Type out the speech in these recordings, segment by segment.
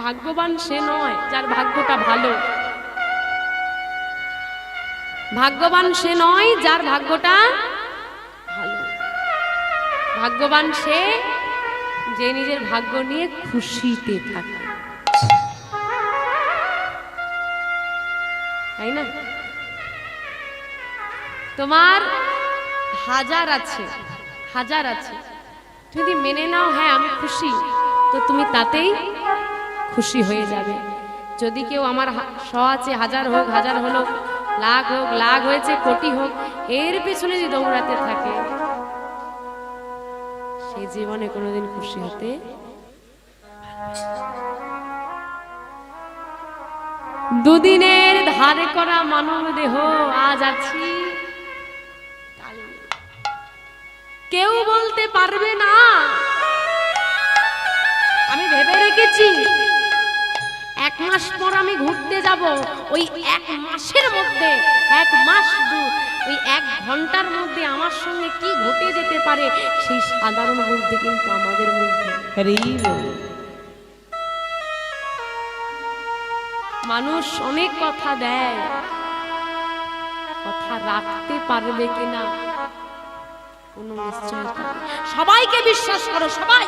ভাগ্যবান সে নয় যার ভাগ্যটা ভালো। ভাগ্যবান সে নয় যার ভাগ্যটা ভালো। ভাগ্যবান সে যে নিজের ভাগ্য নিয়ে খুশিতে থাকে, তাই না? তোমার হাজার আছে, হাজার আছে, যদি মেনে নাও হ্যাঁ আমি খুশি, তো তুমি তাতেই খুশি হয়ে যাবে। যদি কেউ আমার 100 আছে, হাজার হোক, হাজার হলো, লাখ হোক, লাখ হয়েছে, কোটি হোক, এর পেছনে যদি দৌড়াতে থাকে, সে জীবনে কোনোদিন খুশি হতে দুদিনের ধারে করা মানব দেহ আজ আছি, কেউ বলতে পারবে না। আমি ভেবে রেখেছি 1 মাস পর আমি ঘুরতে যাব, ওই 1 মাসের মধ্যে, 1 মাস ওই 1 ঘন্টার মধ্যে আমার সঙ্গে কি ঘটে যেতে পারে সেই সাধারণ বুদ্ধি কিন্তু আমাদের মধ্যে। মানুষ অনেক কথা দেয়, কথা রাখতে পারবে কিনা কোনো নিশ্চয়তা নেই। সবাইকে বিশ্বাস করো, সবাই,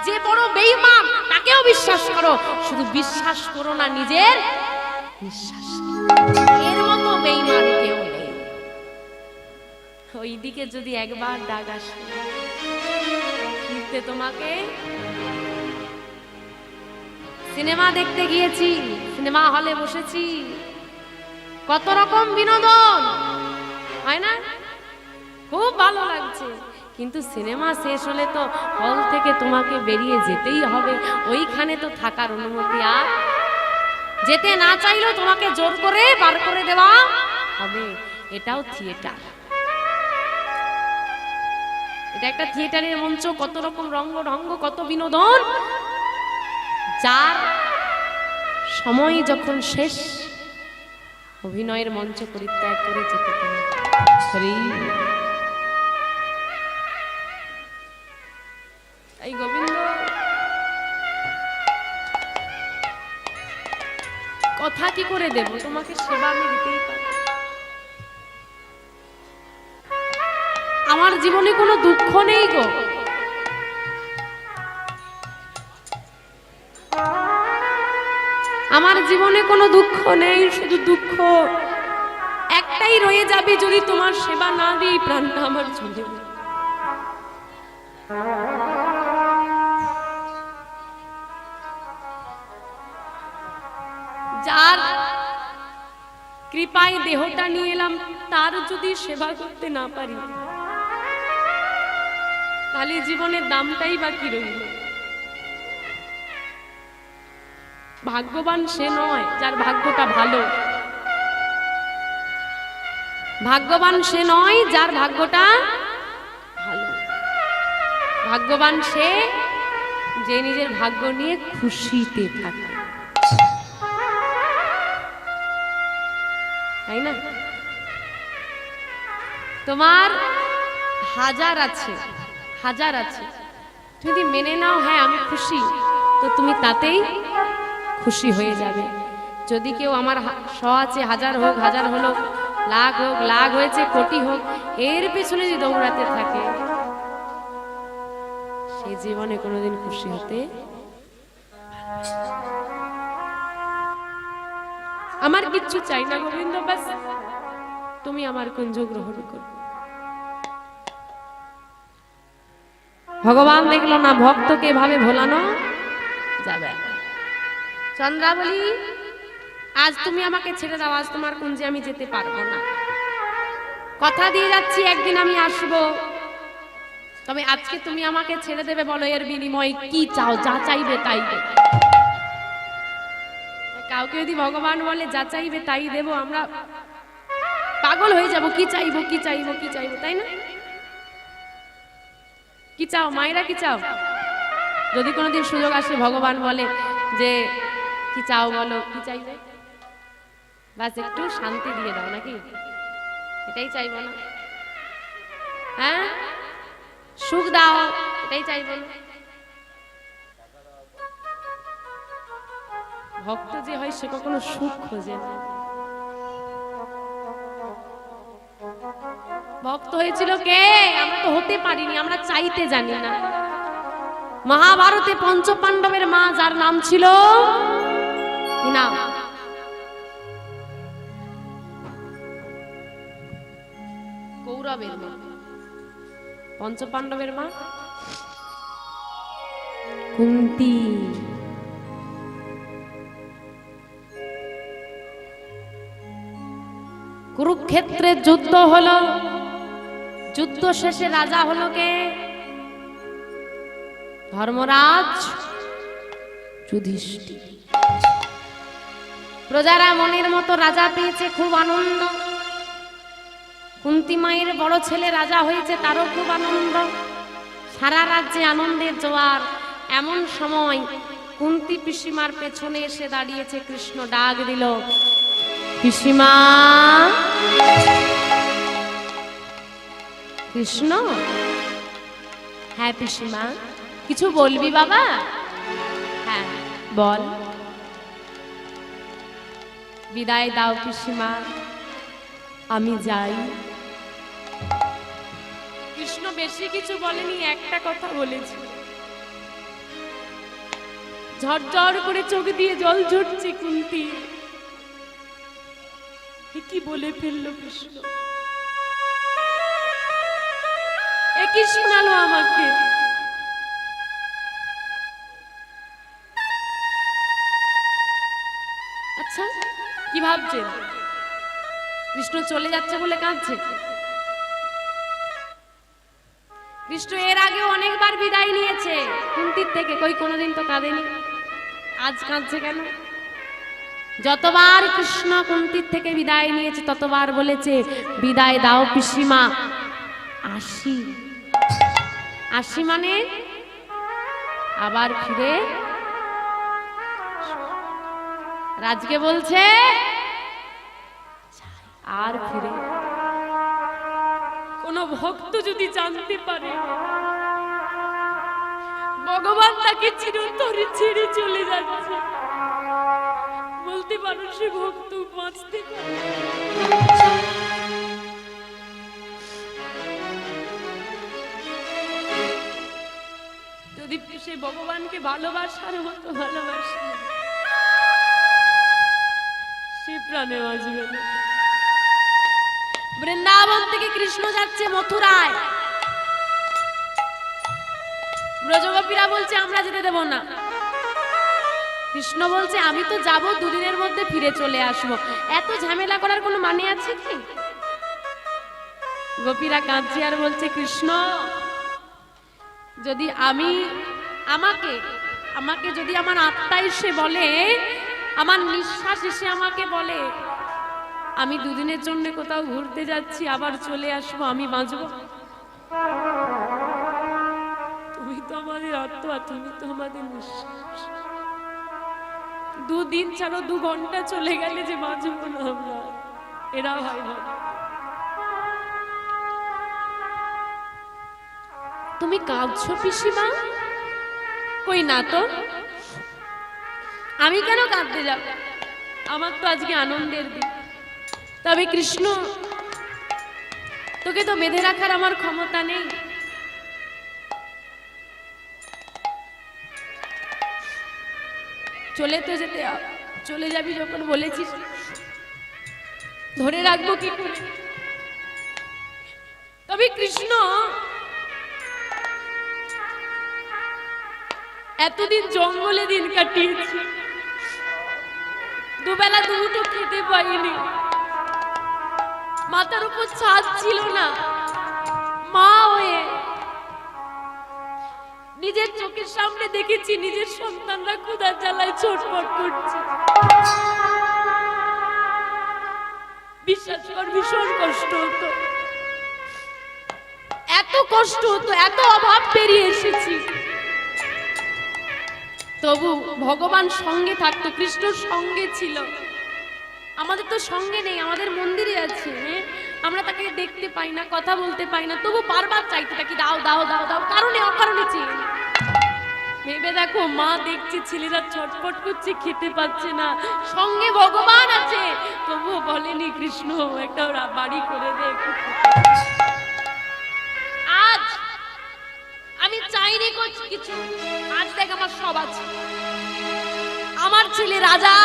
যে বড় বেঈমান তাকেও বিশ্বাস করো, শুধু বিশ্বাস করো না নিজের বিশ্বাস। এর মতো বেঈমান কেউ নেই। ওইদিকে যদি একবার ডাক আসে ফিরতে, তোমাকে সিনেমা দেখতে গিয়েছি, সিনেমা হলে বসেছি, কত রকম বিনোদন হয় না, খুব ভালো লাগছে, কিন্তু সিনেমা শেষ হলে তো হল থেকে তোমাকে বেরিয়ে যেতেই হবে, ওইখানে তো থাকার অনুমতি আর যেতে না চাইলেও তোমাকে জোর করে বার করে দেওয়া হবে। এটাও থিয়েটার, এটা একটা থিয়েটারের মঞ্চ, কত রকম রঙ্গ ঢঙ্গ, কত বিনোদন, যার সময় যখন শেষ, অভিনয়ের মঞ্চ পরিত্যাগ করে যেতে হবে। এই গোবিন্দ কথা কি করে দেব তোমাকে, সেবা আমি দিতেই পারি। আমার জীবনে কোনো দুঃখ নেই গো, আমার জীবনে কোনো দুঃখ নেই, শুধু দুঃখ একটাই রয়ে যাবে, যদি তোমার সেবা না দিই প্রাণটা আমার চলে যাবে। যার কৃপায় দেহটা নিয়ে এলাম, তার যদি সেবা করতে না পারি, তাহলে জীবনের দামটাই বা কি রইল? ভাগ্যবান সে নয় যার ভাগ্যটা ভালো। ভাগ্যবান সে নয় যার ভাগ্যটা ভালো। ভাগ্যবান সে যে নিজের ভাগ্য নিয়ে খুশিতে থাকে, তাই না? তোমার হাজার আছে, হাজার আছে, যদি মেনে নাও হ্যাঁ আমি খুশি, তো তুমি তাতেই খুশি হয়ে যাবে। যদি কেউ আমার 100 আছে, হাজার হোক, হাজার হলো, লাখ হোক, লাখ হয়েছে, কোটি হোক, এর পেছনে যদি দৌড়াতে থাকে, সে জীবনে কোনোদিন খুশি হতে। আমার কিচ্ছু চাই না গোবিন্দ, ব্যাস তুমি আমার কুঞ্জ গ্রহণ করো। ভগবান দেখলো না ভক্তকে এভাবে ভোলানো যাবে। চন্দ্রাবলী, আজ তুমি আমাকে ছেড়ে দাও, আজ তোমার কুঞ্জে আমি যেতে পারবো না। কথা দিয়ে যাচ্ছি একদিন আমি আসবো, তবে আজকে তুমি আমাকে ছেড়ে দেবে, বলো এর বিনিময়ে কি চাও? যা চাইবে তাই দেব। কাউকে যদি ভগবান বলে যা চাইবে তাই দেব, আমরা পাগল হয়ে যাব। কি চাইবো, কি চাইবো, কি চাইবো, তাই না? কি চাও মায়েরা, কি চাও? যদি কোনোদিন সুযোগ আসে ভগবান বলে যে কি চাও বলো, কি চাইবে? বাস একটু শান্তি দিয়ে দাও, নাকি? এটাই চাইবো না? হ্যাঁ, সুখ দাও, এটাই চাইবো না? ভক্ত যে হয় সে কখনো সুখ খোঁজে না। ভক্ত হয়েছিল কে? আমরা তো হতে পারিনি, আমরা চাইতে জানি না। মহাভারতে পঞ্চপাণ্ডবের মা যার নাম ছিল কি নাম? কৌরবের মা। পঞ্চপাণ্ডবের মা কুন্তি। কুরুক্ষেত্রে যুদ্ধ হলো, যুদ্ধ শেষে রাজা হলো কে? ধর্মরাজ যুধিষ্ঠির। প্রজারা মনের মতো রাজা পেয়েছে, খুব আনন্দ। কুন্তি মায়ের বড় ছেলে রাজা হয়েছে, তারও খুব আনন্দ। সারা রাজ্যে আনন্দের জোয়ার। এমন সময় কুন্তি পিসিমার পেছনে এসে দাঁড়িয়েছে। কৃষ্ণ ডাক দিল, পিসিমা। কৃষ্ণ, হ্যাঁ পিসিমা, কিছু বলবি বাবা? হ্যাঁ বল। বিদায় দাও পিসিমা, আমি যাই। কৃষ্ণ বেশি কিছু বলেনি, একটা কথা বলেছে। ঝরঝর করে চোখ দিয়ে জল ঝরছে কুন্তি। কি বলে ফেললো কৃষ্ণ? এ কি শোনালো আমাকে? আচ্ছা, কি ভাবছে? কৃষ্ণ চলে যাচ্ছে বলে কাঁদছে? কৃষ্ণ এর আগেও অনেকবার বিদায় নিয়েছে কুন্তির থেকে, কই কোনোদিন তো কাঁদেনি। আজ কাঁদছে কেন? যতবার কৃষ্ণ কুন্তির থেকে বিদায় নিয়েছে ততবার বলেছে, বিদায় দাও পিসিমা, আসি। আসি মানে আবার ফিরে। রাজকে বলছে আর ফিরে। কোন ভক্ত যদি জানতে পারে ভগবান তাকে চিরতরে ছেড়ে চলে যাচ্ছে, বলতে পারো সে ভক্ত বাঁচতে পারে। যদি সে ভগবানকে ভালোবাসার মতো ভালোবাসে, সে প্রাণে বাঁচবে না। বৃন্দাবন থেকে কৃষ্ণ যাচ্ছে মথুরায়। ব্রজগোপীরা বলছে আমরা যেতে দেব না। কৃষ্ণ বলছে আমি তো যাব, দুদিনের মধ্যে ফিরে চলে আসবো, এত ঝামেলা করার কোনো মানে আছে কি? গোপীরা কাঁদছে আর বলছে, কৃষ্ণ যদি আমাকে যদি আমার আত্মা এসে বলে, আমার নিঃশ্বাস এসে আমাকে বলে আমি দুদিনের জন্য কোথাও ঘুরতে যাচ্ছি, আবার চলে আসবো, আমি বাঁচবো? তুমি তো আমাদের আত্মা, তুমি তো আমাদের নিঃশ্বাস। দুদিন ছাড়ো 2 ঘন্টা চলে গেলে যে বাঁচবো না আমরা, এরা ভাই ভাই। তুমি কাঁদছো পিসিমা? কই না তো। আমি কেন কাঁদতে যাব? আমার তো আজকে আনন্দের দিন। তবে কৃষ্ণ, তোকে তো বেঁধে রাখার আমার ক্ষমতা নেই। চলে তো যেতে, চলে যাবি যখন বলেছিস, ধরে রাখবো কি করে? তবে কৃষ্ণ, এতদিন জঙ্গলে দিন কাটিয়েছি, দুবেলা দুটো খেতে পাইনি, মাথার উপর ছাদ ছিল না, মা হয়ে নিজের চোখের সামনে দেখেছি নিজের সন্তানরা ক্ষুধার জ্বালায় ছটফট করছে। বিশ্বাস কর, ভীষণ কষ্ট হতো, এত কষ্ট হতো, এত অভাব পেরিয়ে এসেছি। তবু ভগবান সঙ্গে থাকতো, কৃষ্ণ সঙ্গে ছিল। আমাদের তো সঙ্গে নেই, আমাদের মন্দিরে আছে, আমরা তাকে দেখতে পাই না, কথা বলতে পাই না, তবু বারবার চাইতে থাকি দাও দাও দাও দাও, কারণে অকারণে চেয়ে। ভেবে দেখো, মা দেখছে ছেলেরা ছটফট করছে, খেতে পাচ্ছে না, সঙ্গে ভগবান আছে, তবুও বলেনি কৃষ্ণ একটা বাড়ি করে দে। আজ আমি চাইনি কিছু, আজ দেখ আমার সব আছে। আমার ছেলে রাজা,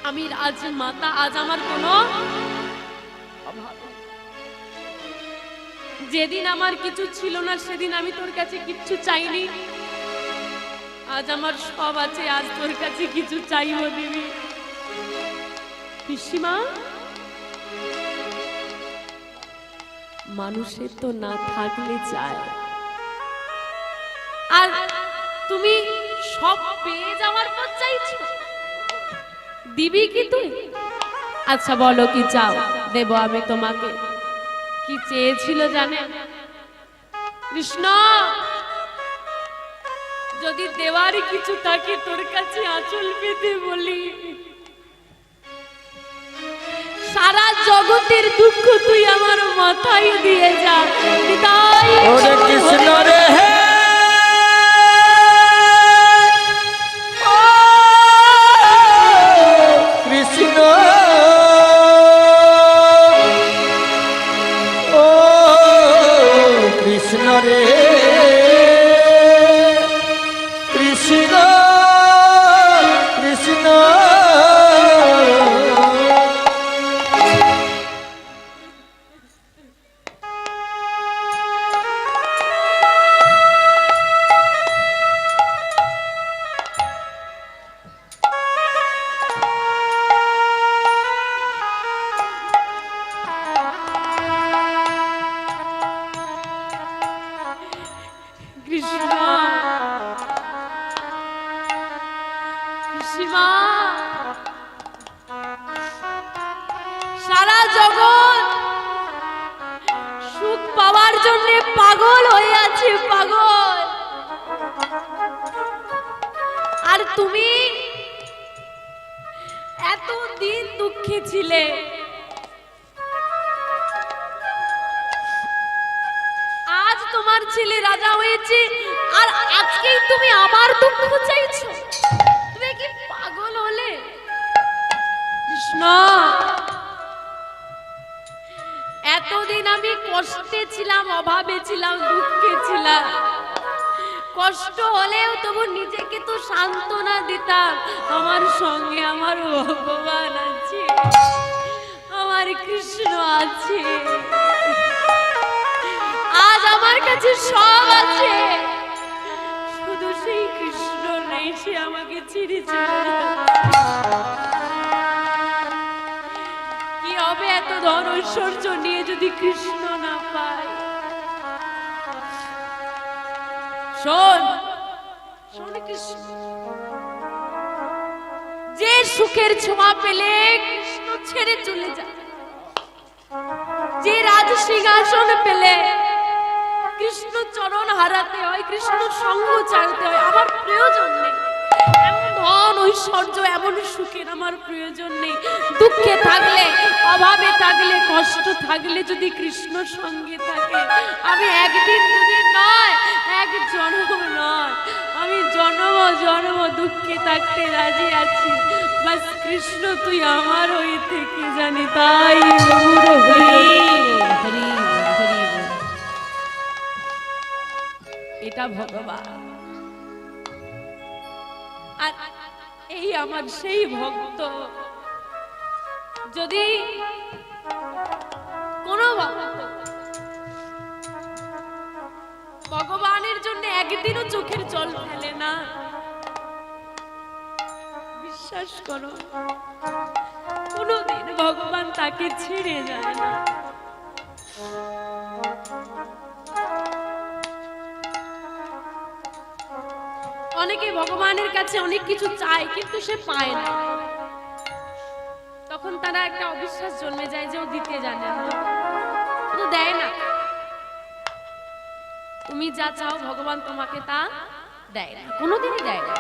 আমি রাজমাতা, আজ আমার কোনো অভাব। যেদিন আমার কিছু ছিল না সেদিন আমি তোর কাছে কিচ্ছু চাইনি, আজ আমার সব আছে, আজ তোর কাছে কিছু চাইব দেবী। পিসিমা, মানুষের তো না থাকলে চায়, আর তুমি সব পেয়ে যাওয়ার পর চাইছো, দিবি কি তুই? আচ্ছা বলো কি চাও, দেব আমি তোমাকে। কি চেয়েছিল জানেন কৃষ্ণ? যদি দেওয়ারই কিছু থাকে তোর কাছে আঁচল পেতে বলি, সারা জগতের দুঃখ তুই আমার মাথায় দিয়ে যা। তাই কৃষ্ণ রে কৃষ্ণ, ও কৃষ্ণ রে কৃষ্ণ কৃষ্ণ। কৃষ্ণ, পিসিমা, সারা জগৎ সুখ পাওয়ার জন্য পাগল হয়ে আছে, পাগল। আর তুমি এতদিন দুঃখে ছিলে, আজ তোমার ছেলে রাজা হয়েছে, আর আজকেই তুমি আমার দুঃখ চাইছো? তুমি কি পাগল হলে? কৃষ্ণ, এতদিন আমি কষ্টে ছিলাম, অভাবে ছিলাম, দুঃখে ছিলাম, কষ্ট হলেও তবু নিজেকে তো সান্ত্বনা দিতাম, আমার সঙ্গে আমার ভগবান আছে, আমার কৃষ্ণ আছে। আজ আমার কাছে সব আছে, শুধু সেই কৃষ্ণ নেই, সে আমাকে ছেড়ে চলে যাচ্ছে। কি হবে এত ধন ঐশ্বর্য নিয়ে যদি কৃষ্ণ না পাই? শোন, শোন কৃষ্ণ, যে সুখের ছোঁয়া পেলে কৃষ্ণ ছেড়ে চলে যায়, যে রাজ সিংহাসন পেলে কৃষ্ণ চরণ হারাতে হয়, কৃষ্ণ সঙ্গ ছাড়তে হয়, আমার প্রয়োজন নেই। এমন ধন ঐশ্বর্য, এমন সুখের আমার প্রয়োজন নেই। দুঃখে থাকলে, অভাবে থাকলে, কষ্ট থাকলে যদি কৃষ্ণ সঙ্গে থাকে, আমি একদিন দুদিন নয়, এক জন্ম নয়, আমি জন্ম জন্ম দুঃখে থাকতে রাজি আছি। বাস কৃষ্ণ তুই আমার হয়ে থেকে জানি, তাই এটা ভগবান। আর এই আমার সেই ভক্ত, যদি কোন ভক্ত ভগবানের জন্য একদিনও চোখের জল ফেলে না, বিশ্বাস করো কোনদিন ভগবান তাকে ছেড়ে যায় না। অনেকে ভগবানের কাছে অনেক কিছু চায় কিন্তু সে পায় না, তখন তারা একটা অবিশ্বাস জন্মে যায় যে ও দিতে জানে না, ও দেয় না। তুমি যা চাও ভগবান তোমাকে তা দেয় না, কোনোদিনই দেয় না।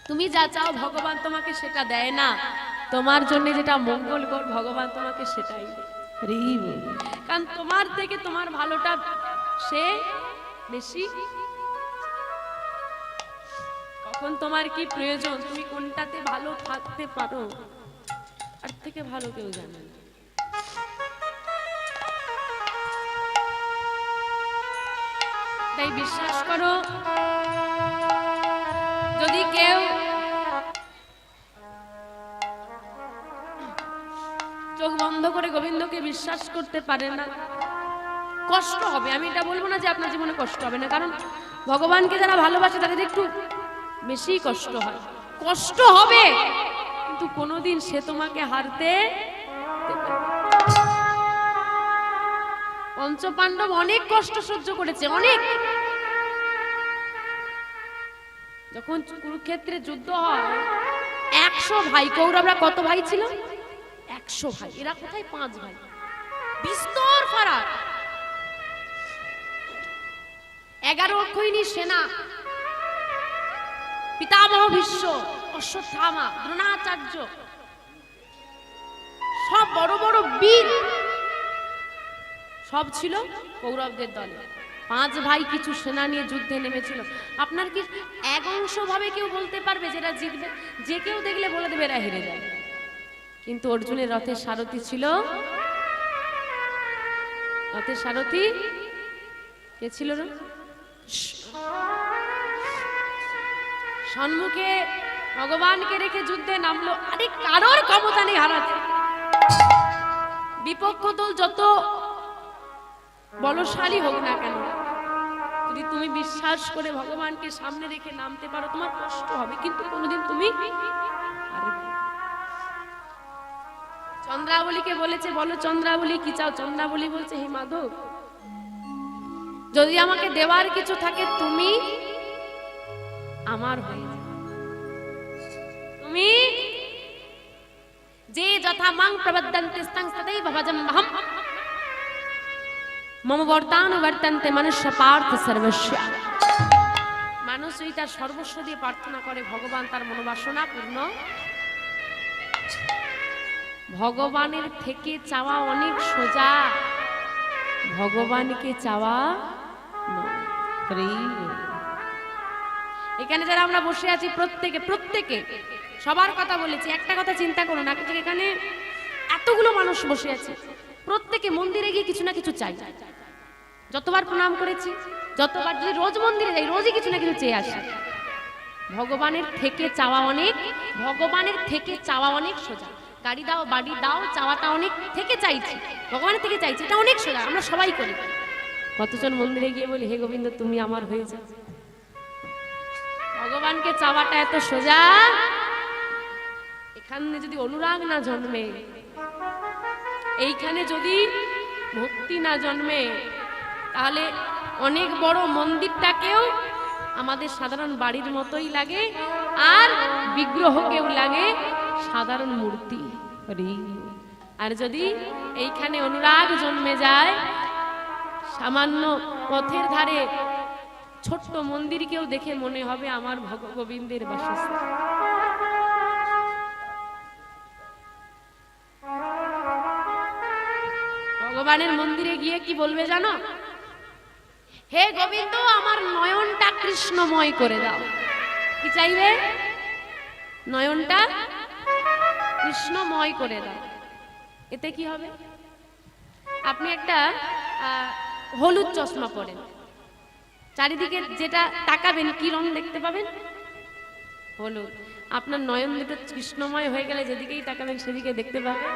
তুমি যা চাও ভগবান তোমাকে সেটা দেয় না, তোমার জন্য যেটা মঙ্গলকর ভগবান তোমাকে সেটাই দেয়। কারণ তোমার থেকে তোমার ভালোটা সে বেশি। কখন তোমার কি প্রয়োজন, তুমি কোনটাতে ভালো থাকতে পারো, আর থেকে ভালো কেউ জানে না। তাই বিশ্বাস করো, যদি কেউ চোখ বন্ধ করে গোবিন্দকে বিশ্বাস করতে পারে না, কষ্ট হবে। আমি এটা বলবো না যে আপনার জীবনে কষ্ট হবে না, কারণ ভগবানকে যারা ভালোবাসে তাদের একটু বেশি কষ্ট হয়, কষ্ট হবে, কিন্তু কোনোদিন সে তোমাকে হারতে দেবে না। পঞ্চপাণ্ডব অনেক কষ্ট সহ্য করেছে, অনেক। যখন কুরুক্ষেত্রে যুদ্ধ হয়, 100 ভাই, কৌরবরা কত ভাই ছিল? 100 ভাই। এরা কোথায় 5 ভাই, বিস্তর ফারাক। 11 অক্ষৌহিণী সেনা, পিতামহ ভীষ্ম, অশ্বত্থামা, দ্রোণাচার্য, সব বড় বড় বীর সব ছিল কৌরবদের দলে। 5 ভাই কিছু সেনা নিয়ে যুদ্ধে নেমেছিল। আপনার কি এক অংশ ভাবে কেউ বলতে পারবে যেটা জিতবে? যে কেউ দেখলে বলে দেবে এরা হেরে যায়। কিন্তু অর্জুনের রথের সারথি ছিল, রথের সারথি কে ছিল? সম্মুখে ভগবানকে রেখে যুদ্ধে নামলো। আরে কারোর ক্ষমতা নেই হারাতে। বিপক্ষ দল যত বলশালী হোক না কেন, যদি তুমি বিশ্বাস করে ভগবানকে সামনে রেখে নামতে পারো, তোমার কষ্ট হবে, কিন্তু কোনোদিন তুমি হারবে না। চন্দ্রাবলীকে বলেছে, বলো চন্দ্রাবলী কি চাও? চন্দ্রাবলী বলছে, হে মাধব, যদি আমাকে দেওয়ার কিছু থাকে তুমি আমার হয়ে যাও। তুমি যে যথা মাং প্রবদ্ধন্তে স্তং সदैव ভজম্যহম মম বর্তানুবর্তন্তে মনুষ্য পার্থ সর্বস্য। মানুষ ওই তার সর্বস্ব দিয়ে প্রার্থনা করে, ভগবান তার মনোবাসনা পূর্ণ। ভগবানের থেকে চাওয়া অনেক সোজা, ভগবানকে চাওয়া নয়। এখানে যারা আমরা বসে আছি প্রত্যেকে সবার কথা বলেছি, একটা কথা চিন্তা করুন, এখানে এতগুলো মানুষ বসে আছে, প্রত্যেকে মন্দিরে গিয়ে কিছু না কিছু চাই। যতবার প্রণাম করেছি, যতবার, যদি রোজ মন্দিরে যাই, রোজই কিছু না কিছু চেয়ে আসি। ভগবানের থেকে চাওয়া অনেক, ভগবানের থেকে চাওয়া অনেক সোজা। গাড়ি দাও, বাড়ি দাও, চাওয়াটা অনেক থেকে চাইছি, ভগবানের থেকে চাইছি, এটা অনেক সোজা, আমরা সবাই করি। কতজন মন্দিরে গিয়ে বলি, হে গোবিন্দ তুমি আমার হয়ে যাও। ভগবানকে চাওয়াটা এত সোজা। এখানে যদি অনুরাগ না জন্মে, এইখানে যদি ভক্তি না জন্মে, তাহলে অনেক বড় মন্দিরটাকেও আমাদের সাধারণ বাড়ির মতোই লাগে, আর বিগ্রহকেও লাগে সাধারণ মূর্তি। আর যদি এইখানে অনুরাগ জন্মে যায়, সামান্য পথের ধারে ছোট্ট মন্দিরকেও দেখে মনে হবে আমার গোবিন্দের বাসস্থান। ভগবানের মন্দিরে গিয়ে কি বলবে জানো? হে গোবিন্দ আমার নয়নটা কৃষ্ণময় করে দাও। কি চাইবে? নয়নটা কৃষ্ণময় করে দাও। এতে কি হবে? আপনি একটা হলুদ চশমা পরেন, চারিদিকে যেটা তাকাবেন কি রং দেখতে পাবেন? হলুদ। আপনার নয়ন দুটো কৃষ্ণময় হয়ে গেলে যেদিকেই তাকাবেন সেদিকে দেখতে পাবেন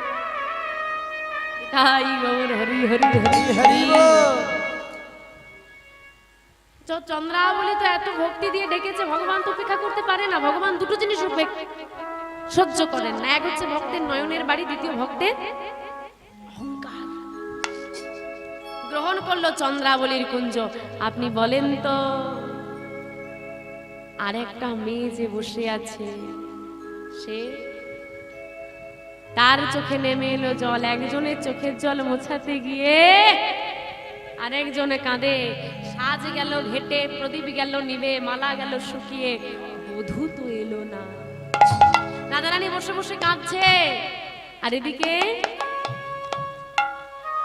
তাই গৌর হরি হরি হরি হরি। চন্দ্রাবলী তো এত ভক্তি দিয়ে ডেকেছে, ভগবান তো উপেক্ষা করতে পারে না। ভগবান দুটো জিনিস সহ্য করেন না, এক হচ্ছে ভক্তের নয়নের বাড়ি, দ্বিতীয় ভক্তের অহংকার। গ্রহণ করলো চন্দ্রাবলীর কুঞ্জ। আপনি বলেন তো, আর একটা মেয়ে যে বসে আছে, সে তার চোখে নেমে এলো জল। একজনের চোখের জল মোছাতে গিয়ে আরেকজনে কাঁদে। সাজ গেল ঘেটে, প্রদীপ গেল নিভে, মালা গেল শুকিয়ে, বধূ তো এলো না। রাধারানী বসে বসে কাঁদছে, আর এদিকে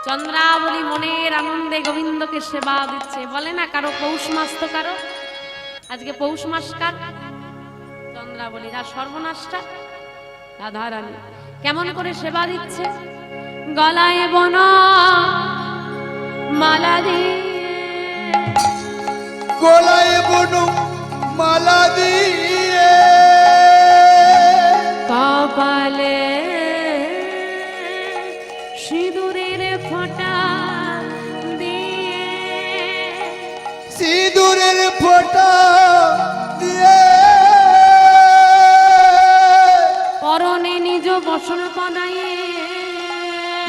চন্দ্রাবলী মনের আনন্দে গোবিন্দকে সেবা দিচ্ছে। বলে না কারো পৌষ মাস, তো কারো আজকে পৌষ মাস, কার? চন্দ্রাবলীর। আর সর্বনাশটা রাধারানী কেমন করে সেবা দিচ্ছে? গলায় বন মালা দিয়ে, গলায় বনু মালা দিয়ে, কপালে সিঁদুরের ফোঁটা দিয়ে, সিঁদুরের ফোঁটা দিয়ে, পরনে নিজ বসন পনায়ে,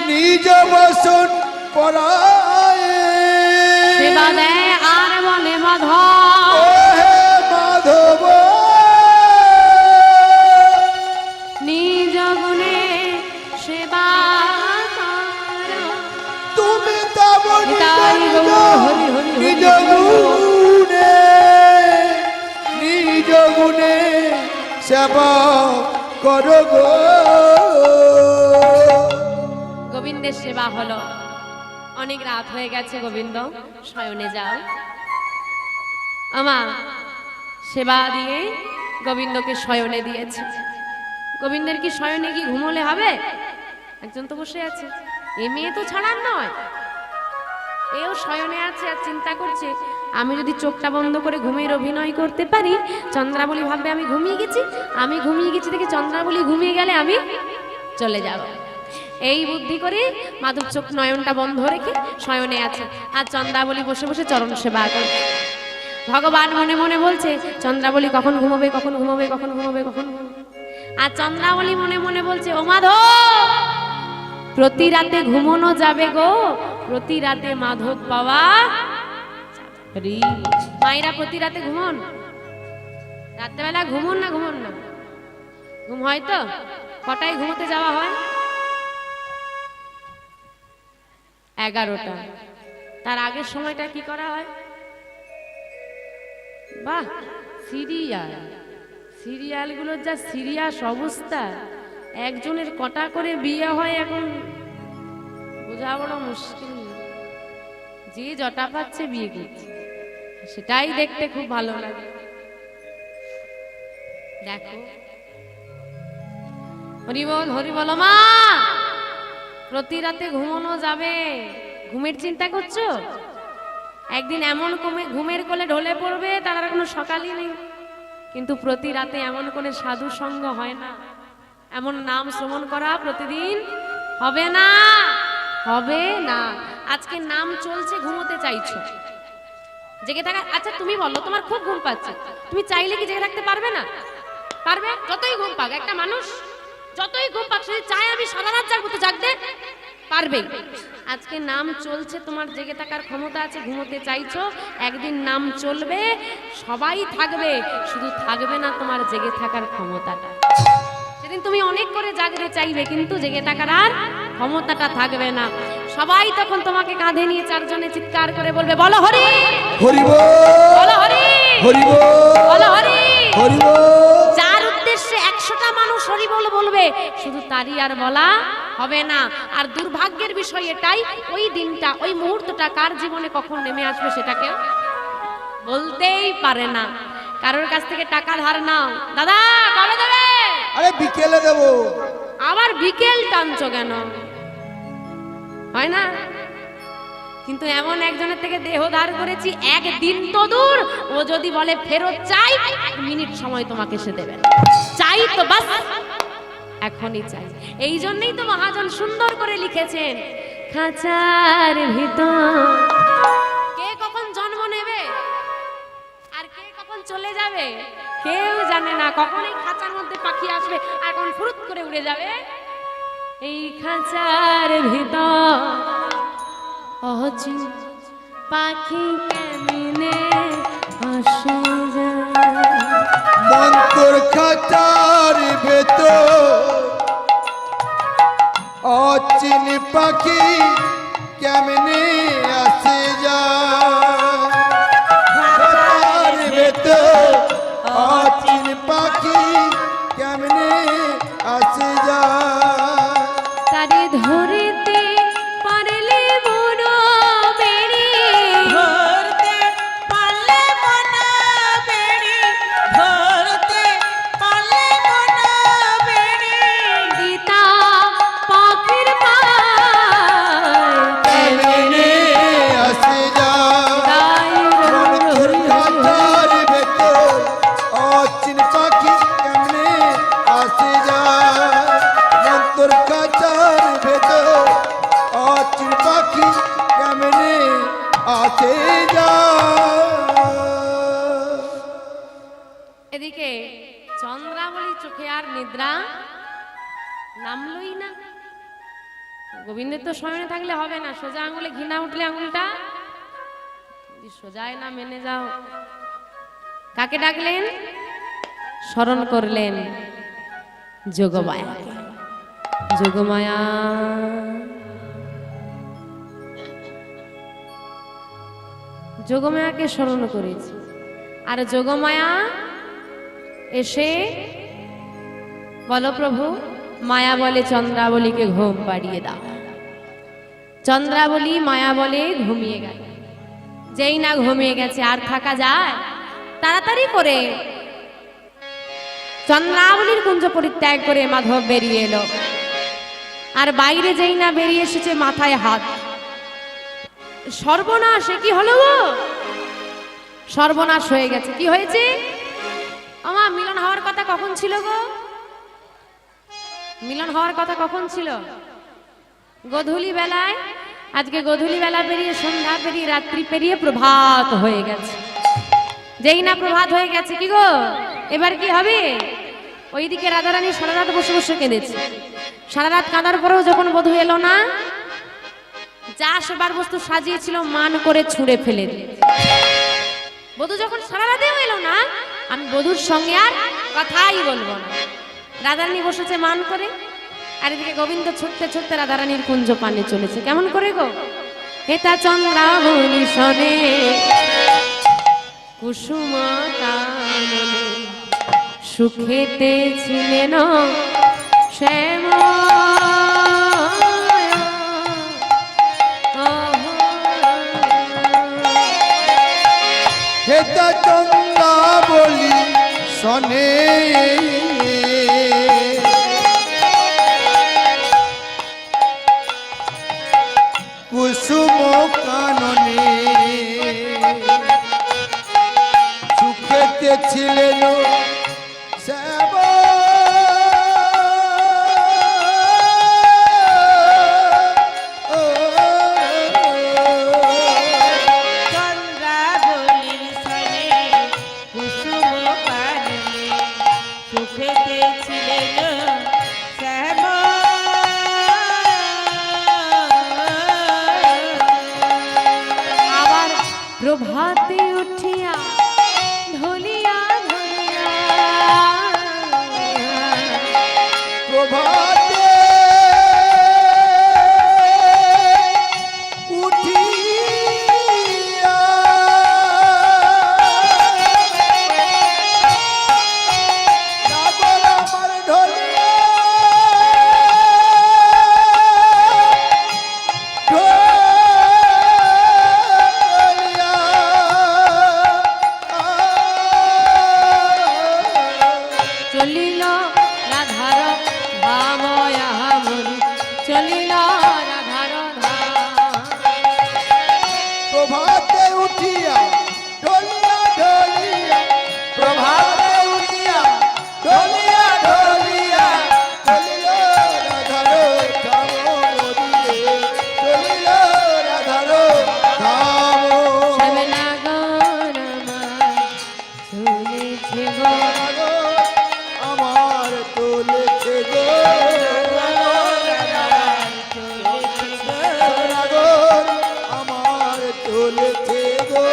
নিজ বসন পরায় সেবা দেয় আর বলে মাধব, ও হে মাধব, নিজ গুণে সেবা করো। তুমি তেমনি তাই গো, হরি হরি হরি নিজ হরি। গুণে, নিজ গুণে সেবা করো গো। গোবিন্দের সেবা হলো। অনেক রাত হয়ে গেছে, গোবিন্দ শয়নে যাও। আমার সেবা দিয়ে গোবিন্দকে শয়নে দিয়েছে। গোবিন্দের কি শয়নে কি ঘুমোলে হবে? একজন তো বসে আছে, এ মেয়ে তো ছাড়ার নয়, এও শয়নে আছে আর চিন্তা করছে আমি যদি চোখটা বন্ধ করে ঘুমের অভিনয় করতে পারি, চন্দ্রাবলী ভাববে আমি ঘুমিয়ে গেছি, আমি ঘুমিয়ে গেছি দেখে চন্দ্রাবলী ঘুমিয়ে গেলে আমি চলে যাব। এই বুদ্ধি করে মাধব চোখ নয়নটা বন্ধ রেখে শয়নে আছে, আর চন্দ্রাবলী বসে বসে চরণ সেবা করে। ভগবান মনে মনে বলছে চন্দ্রাবলী কখন ঘুমোবে, কখন ঘুমোবে, কখন ঘুমোবে, কখন ঘুমোবে। আর চন্দ্রাবলী মনে মনে বলছে ও মাধব, প্রতি রাতে ঘুমোনো যাবে গো, প্রতি রাতে মাধব বাবা। মায়েরা প্রতি রাতে ঘুমন? রাত্রেবেলা ঘুমন না? ঘুমন না? ঘুম হয় তো? কটায় ঘুমোতে যাওয়া হয়? 11টা। তার আগের সময়টা কি করা হয়? বাহ, সিরিয়াল, সিরিয়ালগুলোর যা সিরিয়াস অবস্থা, একজনের কটা করে বিয়ে হয় এখন বোঝা বড় মুশকিল। যে জটা পাচ্ছে বিয়ে করছে, সেটাই দেখতে খুব ভালো লাগে। দেখো, হরি বল, হরি বল। মা, প্রতি রাতে ঘুমানো যাবে, ঘুমের চিন্তা করছো? একদিন এমন ঘুমের কোলে ঢলে পড়বে তার আর কোনো সকালই নেই। কিন্তু প্রতি রাতে এমন করে সাধু সঙ্গ হয় না, এমন নাম শ্রবণ করা প্রতিদিন হবে না, হবে না। আজকে নাম চলছে, ঘুমোতে চাইছো, জেগে থাকা। আচ্ছা তুমি বলো, তোমার খুব ঘুম পাচ্ছে, তুমি চাইলে কি জেগে থাকতে পারবে না? পারবে? যতই ঘুম পাক একটা মানুষ, যতই ঘুম পাক, সে চায় আমি সারা রাত জাগবো, তো জাগতে পারবে। আজকে নাম চলছে, তোমার জেগে থাকার ক্ষমতা আছে, ঘুমোতে চাইছো, একদিন নাম চলবে, সবাই থাকবে, শুধু থাকবে না তোমার জেগে থাকার ক্ষমতাটা। সেদিন তুমি অনেক করে জাগতে চাইবে, কিন্তু জেগে থাকার আর ক্ষমতাটা থাকবে না। সবাই তখন তোমাকে কাঁধে নিয়ে চারজনে চিৎকার করে বলবে বলো হরি, হরি বল, বলো হরি, হরি বল, বলো হরি, হরি বল। যার উদ্দেশ্যে 100টা মানুষ হরি বল বলবে, শুধু তারই আর বলা হবে না। আর দুর্ভাগ্যের বিষয় এটাই, ওই দিনটা, ওই মুহূর্তটা কার জীবনে কখন নেমে আসবে সেটাকে বলতেই পারে না। কারোর কাছ থেকে টাকা ধার নাও, দাদা কবে দেবে? আরে বিকেলে দেবো। আবার বিকেল টানছো কেন? হয় না? কিন্তু এমন একজনের থেকে দেহ ধার করেছি, একদিন তো দূর, ও যদি বলে ফেরত চাই, 1 মিনিট সময় তোমাকে সে দেবে না। চাই তো বাস এখনই চাই। এই জন্যই তো মহাজন সুন্দর করে লিখেছেন, খাঁচার ভিতর কে কখন জন্ম নেবে আর কে কখন চলে যাবে কেউ জানে না। কখন এই খাঁচার মধ্যে পাখি আসবে আর কখন ফুরুত করে উড়ে যাবে। এই খাঁচার ভিতর অচিন পাখি কেমনে আসে যায়, মন্তর খাঁচার ভেতর অচিন পাখি কেমনে আসে যায়, খাঁচার ভেতর অচিন পাখি কেমনে আসে যায়। তারে ধরিতে পারলে চন্দ্রাবলী চোখে আর নিদ্রা নামলই না। গোবিন্দের তো সামনে থাকলে হবে না, সোজা আঙুলে ঘৃণা উঠলে আঙুলটা যদি সোজায় না মেনে যাও। কাকে ডাকলেন? স্মরণ করলেন যোগমায়াকে। যোগমায়া, যোগমায়াকে স্মরণ করেছি। আর যোগমায়া এসে বলো প্রভু, মায়া বলে চন্দ্রাবলীকে ঘুম পাড়িয়ে দাও। চন্দ্রাবলী মায়া বলে ঘুমিয়ে গেল। যেই না ঘুমিয়ে গেছে আর থাকা যায়? তাড়াতাড়ি করে চন্দ্রাবলীর কুঞ্জ পরিত্যাগ করে মাধব বেরিয়ে এলো। আর বাইরে যেই না বেরিয়ে এসেছে মাথায় হাত। সর্বনাশ! কি হলো গো? সর্বনাশ হয়ে গেছে। কি হয়েছে? আমার মিলন হওয়ার কথা কখন ছিল গো? মিলন হওয়ার কথা কখন ছিল? গোধূলি বেলায়। আজকে গোধূলি বেলা পেরিয়ে সন্ধ্যা পেরিয়ে রাত্রি পেরিয়ে প্রভাত হয়ে গেছে। যেই না প্রভাত হয়ে গেছে, কি গো এবার কি হবে? ওইদিকে রাধারানী সারা রাত বসে বসে কেঁদেছে। সারা রাত কাঁদার পরেও যখন বধূ এলো না, যা সেবার বস্তু সাজিয়েছিল মান করে ছুঁড়ে ফেলে দিয়েছে। বধূ যখন সারা রাতেও এলো না, আমি বধূর সঙ্গে আর কথাই বলবো না। রাধারানী বসেছে মান করে, আর এদিকে গোবিন্দ ছুটতে ছুটতে রাধারানীর কুঞ্জ পানে চলেছে। কেমন করে গো? হেতা চন্দ্রাবলী শনে কুসুম কাননে সুখেতে ছিলেন শ্যাম। হেতা চন্দ্রাবলী শনে কুসুম কাননে সুখেতে ছিলেন শ্যাম। চন্দ্রাবলীর সনে কুসুম কাননে সুখেতে ছিলেন শ্যাম। আবার প্রভাতে উঠিয়া ধলিয়া ধলিয়া প্রভাতে উঠিয়া নাগর আমার ঢলিয়া ঢলিয়া চলিল রাধার ধাময়া মরি, চলিল রাধার ধাম। প্রভাতে উঠিয়া ঢলিয়া ঢলিয়া প্রভাতে উঠিয়া ঢলিয়া ঢলিয়া চলিল রাধার ধাম মরিয়ে, চলিল রাধার ধাম। শ্যামনগর আমার চলেছে গো। রাগর আমার চলেছে গো।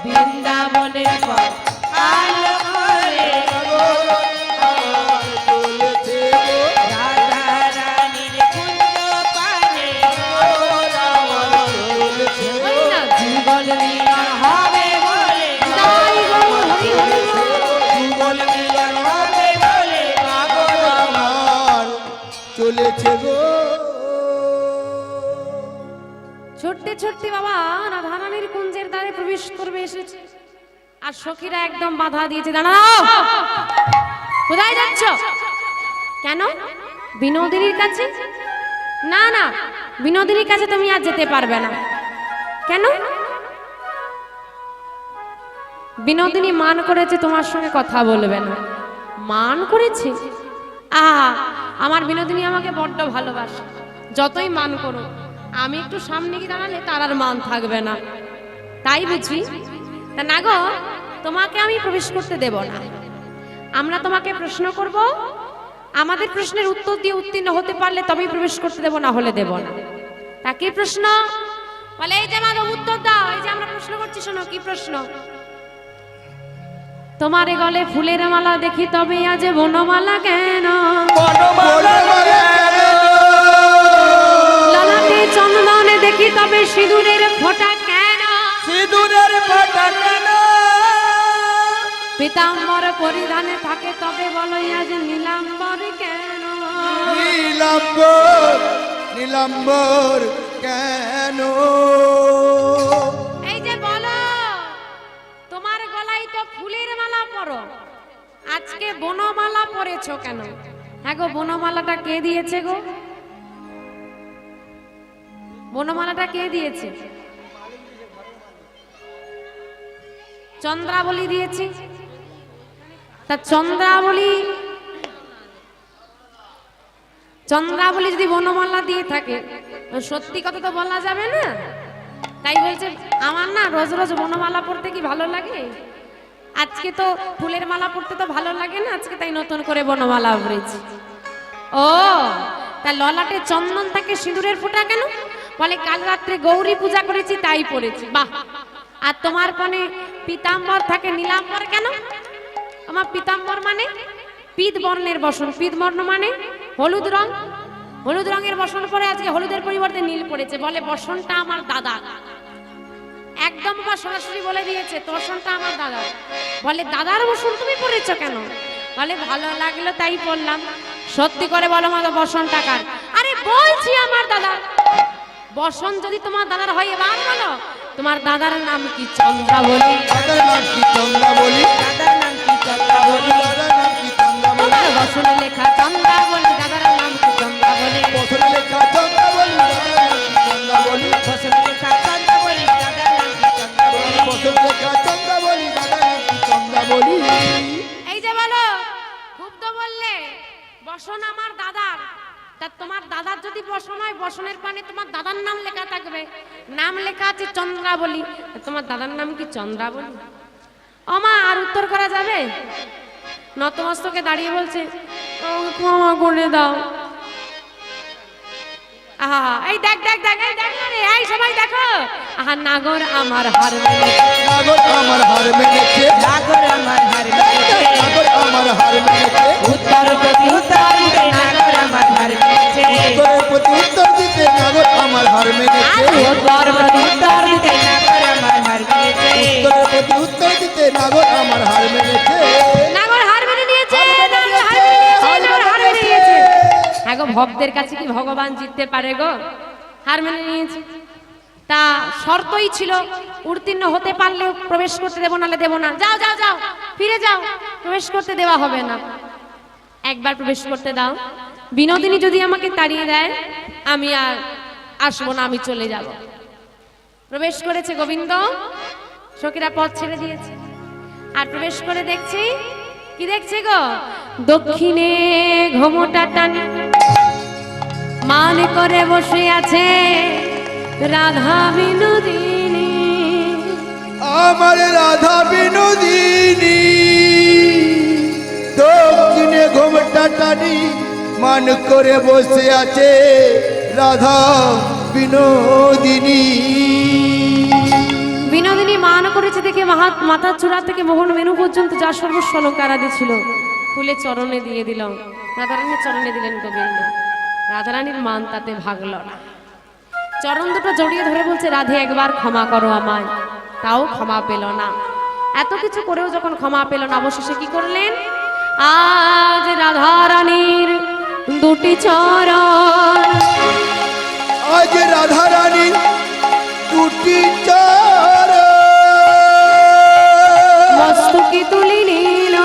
বৃন্দাবনের পর আলো করে রাগর আমার চলেছে গো। রাধা রানীর কুঞ্জ পানে রাগর আমার চলেছে গো। ওই না যুগল মিলন হবে বলে তাই গো হরি হরি গো। যুগল মিলন হবে বলে রাগর আমার চলেছে গো। ছুটতে ছুটতে বাবা রাধারানীর কুঞ্জের দ্বারে প্রবেশ করবে এসেছে। আর সখীরা একদম বাধা দিয়েছে, দাঁড়াও, কোথায় যাচ্ছ? কেন? বিনোদিনীর কাছে? না না, বিনোদিনীর কাছে তুমি আর যেতে পারবে না। কেন? বিনোদিনী মান করেছে তোমার সঙ্গে কথা বলবে না। মান করেছে? আহা, আমার বিনোদিনী আমাকে বড্ড ভালোবাসে। যতই মান করো, আমি একটু সামনে গিয়ে দাঁড়ালে তার আর মান থাকবে না। তাই বুঝি? তা না গো, তোমাকে আমি প্রবেশ করতে দেব না। আমরা তোমাকে প্রশ্ন করব, আমাদের প্রশ্নের উত্তর দিয়ে উত্তীর্ণ হতে পারলে তবেই প্রবেশ করতে দেব, না হলে দেব না। তা কি প্রশ্ন? বলে এই যে আমাদের উত্তর দাও, এই যে আমরা প্রশ্ন করছি, শোনো কি প্রশ্ন। তোমার গলে ফুলের মালা দেখি তবে আজ বনমালা কেন? ললাটে চন্দনে দেখি তবে সিঁদুরের ফোঁটা কেন? সিঁদুরের ফোঁটা কেন? পীতাম্বর পরিধানে থাকে তবে বলো আজ নীলাম্বর কেন? নীলাম্বর, নীলাম্বর কেন? এই যে বলো, তোমার গলায় তো ফুলের মালা পরো, আজকে বনমালা পরেছো কেন? হ্যাঁ গো, বনমালাটা কে দিয়েছে গো? বনমালাটা কে দিয়েছে? চন্দ্রাবলী দিয়েছে। তা চন্দ্রাবলী যদি বনমালা দিয়ে থাকে, সত্যি কথা তো বলা যাবে না। তাই বলছে আমার না রোজ রোজ বনমালা পড়তে কি ভালো লাগে, আজকে তো ফুলের মালা পড়তে তো ভালো লাগে না, আজকে তাই নতুন করে বনমালা পড়েছি। ও তা ললাটে চন্দন থাকে সিঁদুরের ফোঁটা কেন? বলে কাল রাত্রে গৌরী পূজা করেছি তাই পড়েছি। বাহ। আর তোমার পনে পীতাম্বর থাকে নীলাম্বর কেন? আমার পীতাম্বর মানে পীত বর্ণের বসন, পীত বর্ণ মানে হলুদ রং, হলুদ রঙের বসন পরে আজকে হলুদের পরিবর্তে নীল পড়েছে। বলে বসনটা আমার দাদা, একদম বা সরাসরি বলে দিয়েছে বসনটা আমার দাদা। বলে দাদার বসন তুমি পড়েছো কেন? বলে ভালো লাগলো তাই পড়লাম। সত্যি করে বলো মা, বসনটা কার? আরে বলছি আমার দাদা। বসন যদি তোমার দাদার হয়, এবার বলো তোমার দাদার নাম কি? চন্দ্রাবলী। দাদার নাম কি? চন্দ্রাবলী। দাদার নাম কি? চন্দ্রাবলী। দাদার নাম কি? চন্দ্রাবলী। তোমার বসনে লেখা চন্দ্রাবলী, দাদার নাম কি? চন্দ্রাবলী। বসনে লেখা চন্দ্রাবলী, দাদার নাম কি? চন্দ্রাবলী। বসনে লেখা চন্দ্রাবলী, দাদার নাম কি? চন্দ্রাবলী। বসনে লেখা চন্দ্রাবলী, দাদার নাম কি? চন্দ্রাবলী। এই যে বলো, খুব তো বললে বসন আমার দাদার। তা তোমার দাদার যদি বসন হয়, বসনের পানে তোমার দাদার নাম লেখা থাকবে, নাম লেখা আছে চন্দ্রাবলী, তোমার দাদার নাম কি? চন্দ্রাবলী। মা আর উত্তর করা যাবে? নতমস্তকে দাঁড়িয়ে বলছে ক্ষমা করে দাও। আহা, এই দেখ দেখ দেখ, এই দেখ না রে, এই সবাই দেখো। আহা, নাগর আমার হার মেনেছে, নাগর আমার হার মেনেছে, নাগর আমার হার মেনেছে, নাগর আমার হার মেনেছে, উত্তর প্রতি উত্তর দিতে নাগর আমার হার মেনেছে, উত্তরের প্রতি উত্তর দিতে নাগর আমার হার মেনেছে, উত্তর প্রতি উত্তর দিতে নাগর আমার হার মেনেছে, উত্তরের প্রতি উত্তর দিতে নাগর আমার হার মেনেছে। নাগর হার মেনে নিয়েছে, নাগর হার মেনে নিয়েছে, নাগর হার মেনে নিয়েছে। হ্যাঁ গো, ভক্তের কাছে কি ভগবান জিততে পারে গো? হার মেনে নিয়েছে। তা শর্তই ছিল উত্তীর্ণ হতে পারলে প্রবেশ করতে দেব, নালে দেব না। যাও যাও যাও, ফিরে যাও, প্রবেশ করতে দেওয়া হবে না। একবার প্রবেশ করতে দাও, বিনোদিনী যদি আমাকে তাড়িয়ে দেয় আমি আর আসবো না, আমি চলে যাব। প্রবেশ করেছে গোবিন্দ, সখীরা পথ ছেড়ে দিয়েছে। আর প্রবেশ করে দেখছি, কি দেখছে গো? দক্ষিণে ঘোমটা টানে মান করে বসে আছে রাধা বিনোদিনী। আমার রাধা বিনোদিনী দক্ষিণে ঘোমটা টানি মান করে বসে আছে রাধা বিনোদিনী। বিনোদিনী মান করেছে দেখে মাথার চূড়া থেকে মোহন মেনু পর্যন্ত যা সর্বস্ব অলঙ্কার আদি ছিল ফুলে চরণে দিয়ে দিল। রাধারানীর চরণে দিলেন গোবিন্দ। রাধারানীর মান তাতে ভাগল না, চরণ দুটো জড়িয়ে ধরে বলছে রাধে একবার ক্ষমা করো আমায়, তাও ক্ষমা পেল না। এত কিছু করেও যখন ক্ষমা পেল না, অবশেষে কি করলেন? আজ রাধারানীর দুটি চরণ, আজ রাধারানী দুটি চরণ মস্তকে তুলে নিল,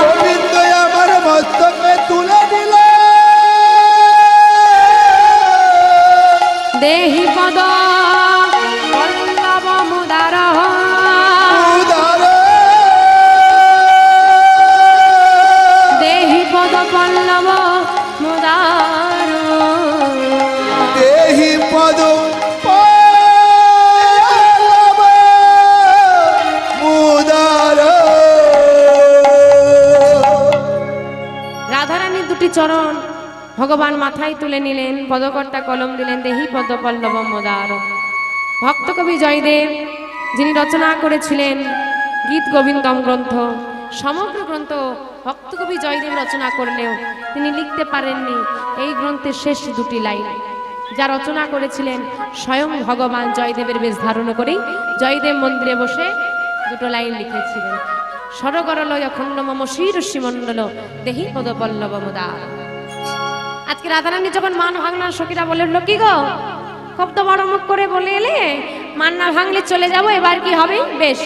গোবিন্দ আমার মস্তকে তুলে দিল। দেহি পদ পল্লব মুদার, দেহি পদ পল্লব মুদার, দেহি পদ পল্লব মুদার। চরণ ভগবান মাথায় তুলে নিলেন, পদকর্তা কলম দিলেন, দেহি পদ্ম পল্লব মোদার। ভক্ত কবি জয়দেব যিনি রচনা করেছিলেন গীত গোবিন্দম গ্রন্থ, সমগ্র গ্রন্থ ভক্তকবি জয়দেব রচনা করলেও তিনি লিখতে পারেননি এই গ্রন্থের শেষ দুটি লাইন, যা রচনা করেছিলেন স্বয়ং ভগবান জয়দেবের বেশ ধারণ করেই জয়দেব মন্দিরে বসে দুটো লাইন লিখেছিলেন, সরগরলয় অখণ্ড মম শিরস্যি মণ্ডল দেহি পদ পল্লব মোদার। আজকে রাধারানী যখন মান ভাঙনার সখীরা বলে উঠল, কি গো খুব তো বড় মুখ করে বলে এলে, মান না ভাঙলে চলে যাব, এবার কি হবে? বেশ,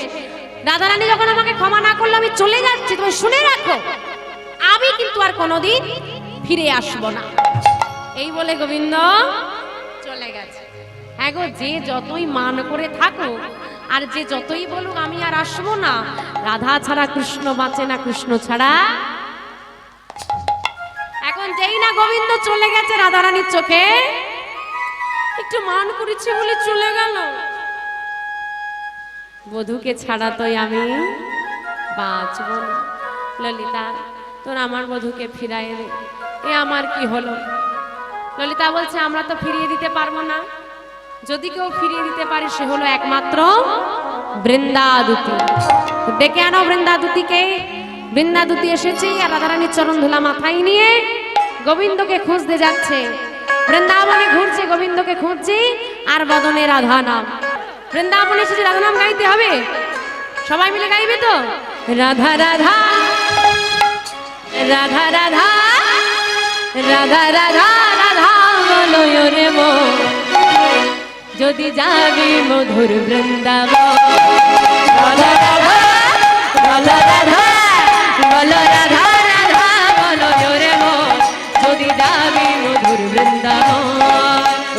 রাধারানী যখন আমাকে ক্ষমা না করলো আমি চলে যাচ্ছি, তুমি শুনে রাখো আমি কিন্তু আর কোনোদিন ফিরে আসবো না। এই বলে গোবিন্দ চলে গেছে। হ্যাঁ গো, যে যতই মান করে থাকো আর যে যতই বলুক আমি আর আসবো না, রাধা ছাড়া কৃষ্ণ বাঁচে না, কৃষ্ণ ছাড়া। এখন যেই না গোবিন্দ চলে গেছে, রাধারানীর চোখে একটু মান করেছে বলে চলে গেল, বধূকে ছাড়া তো আমি বাঁচব না। ললিতা, তোর আমার বধূকে ফিরাই দে, এ আমার কি হলো? ললিতা বলছে, আমরা তো ফিরিয়ে দিতে পারবো না, যদি কেউ ফিরিয়ে দিতে পারে সে হলো একমাত্র বৃন্দাদূতি। ডেকে আনো বৃন্দাদূতিকে। বৃন্দাদূতি এসেছে আর রাধারানীর চরণ ধুলা মাথায় নিয়ে গোবিন্দকে খুঁজতে যাচ্ছে, বৃন্দাবনে ঘুরছে, গোবিন্দকে খুঁজছে, আর বদনে রাধা নাম। বৃন্দাবনে এসেছে, রাধা নাম গাইতে হবে, সবাই মিলে গাইবে তো? রাধা রাধা রাধা রাধা রাধা রাধা রাধা বলো রে মন, যদি যাবি মধুর বৃন্দাবন। রাধা রাধা রাধা রাধা বলো রাধা রাধা বলো রে মন, যদি যাবি মধুর বৃন্দাবন।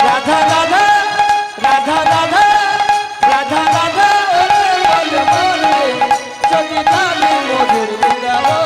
রাধা রাধা রাধা রাধা রাধা রাধা যদি জানি মধুর বৃন্দাবন।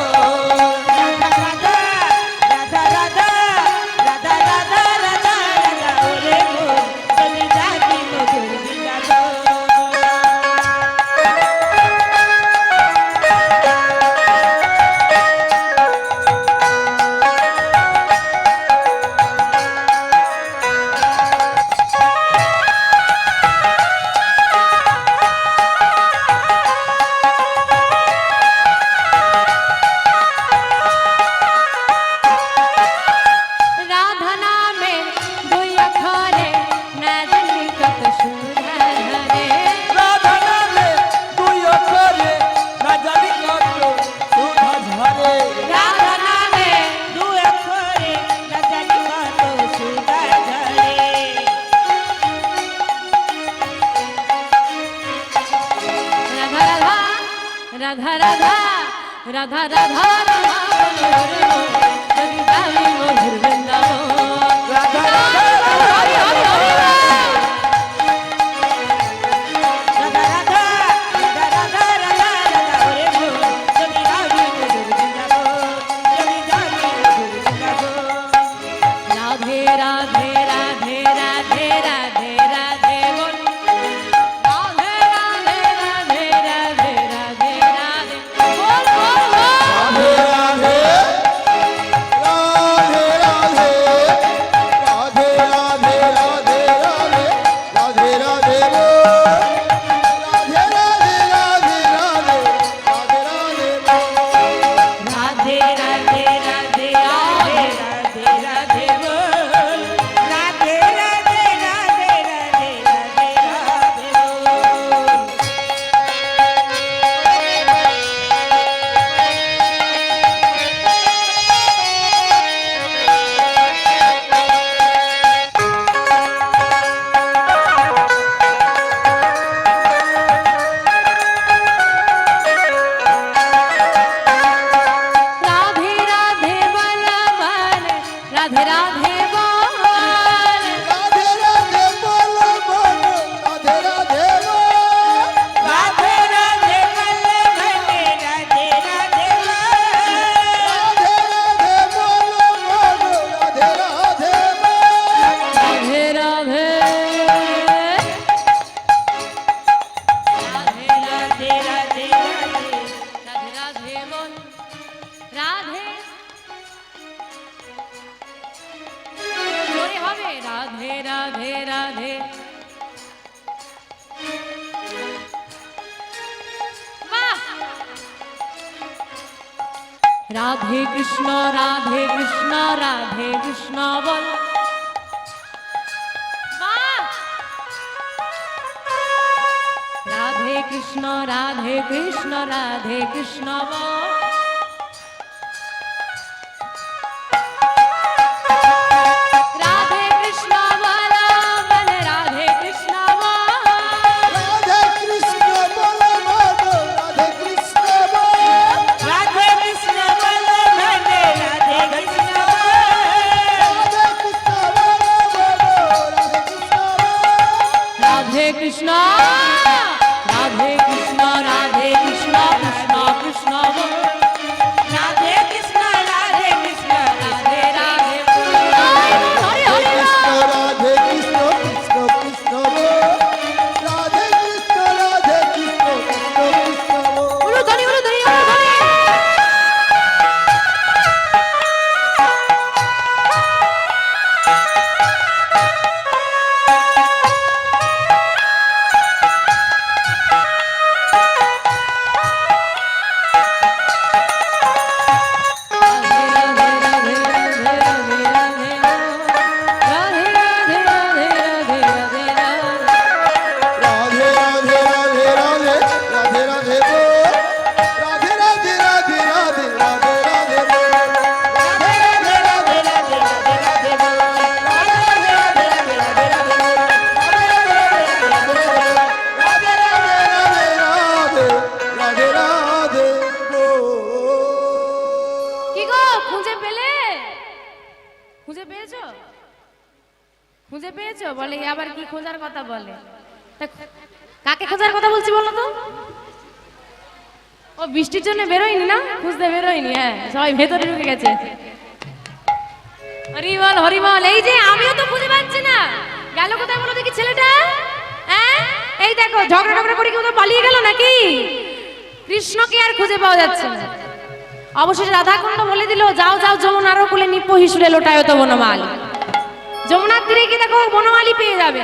রাধা রাধা রাধা রাধা রাধা যদি যাবি মধুর বৃন্দাবন। রাধা রাধা হরি হরি হরি রাধে রাধে রাধে রাধে রাধে রাধে বল, রাধে রাধে রাধে রাধে রাধে রাধে বল বল বল। রাধে রাধে রাধে রাধে রাধে কৃষ্ণ রাধে কৃষ্ণ রাধে কৃষ্ণ বল। বাহ! রাধে কৃষ্ণ রাধে কৃষ্ণ রাধে কৃষ্ণ বল। রাধে কৃষ্ণ বল বল রাধে কৃষ্ণ বল। রাধে কৃষ্ণ বল মাধব, রাধে কৃষ্ণ বল। রাধে কৃষ্ণ বল ভজে রাধে কৃষ্ণ বল। রাধে কৃষ্ণ বল মাধব, রাধে কৃষ্ণ বল। রাধে কৃষ্ণ রাধে কৃষ্ণ কৃষ্ণ কৃষ্ণ বল। রাধে কৃষ্ণ রাধে কৃষ্ণ রাধে রাধে বল। হরি হরি কৃষ্ণ রাধে কৃষ্ণ কৃষ্ণ কৃষ্ণ বল। রাধে কৃষ্ণ রাধে কৃষ্ণ কৃষ্ণ কৃষ্ণ বল। উলুধ্বনি উলুধ্বনি উলুধ্বনি। রাধে রাধে রাধে রাধে রাধে রাধে বল। রাধে রাধে রাধে রাধে রাধে রাধে বল। রাধে রাধে রাধে রাধে রাধে রাধে বল। রাধে রাধে রাধে রাধে রাধে রাধে বল। রাধে রাধে রাধে রাধে রাধে বল। কি গো খুঁজে পেলে? খুঁজে পেয়েছো? খুঁজে পেয়েছো? বলে আবার কি খোঁজার কথা বলে? তা কাকে খোঁজার কথা বলছি বলো তো? ও বৃষ্টির জন্য বেরোয়নি না? খুঁজতে বেরোয়নি। হ্যাঁ, সবাই ভেতরে ঢুকে গেছে। হরিবল হরিবল। এই যে আমিও তো খুঁজে পাচ্ছি না। গেল কোথায় বলো দেখি ছেলেটা? হ্যাঁ, এই দেখো ঝগড়া টগড়া করে কি কোথাও পালিয়ে গেল নাকি? কৃষ্ণকে আর খুঁজে পাওয়া যাচ্ছে না। অবশেষে রাধাকুণ্ড বলে দিল, যাও যাও যমুনারও কুলে নিপ্প হিসুরে লোটায় তো বনমালী। যমুনার তীরে গিয়ে দেখো বনমালী পেয়ে যাবে।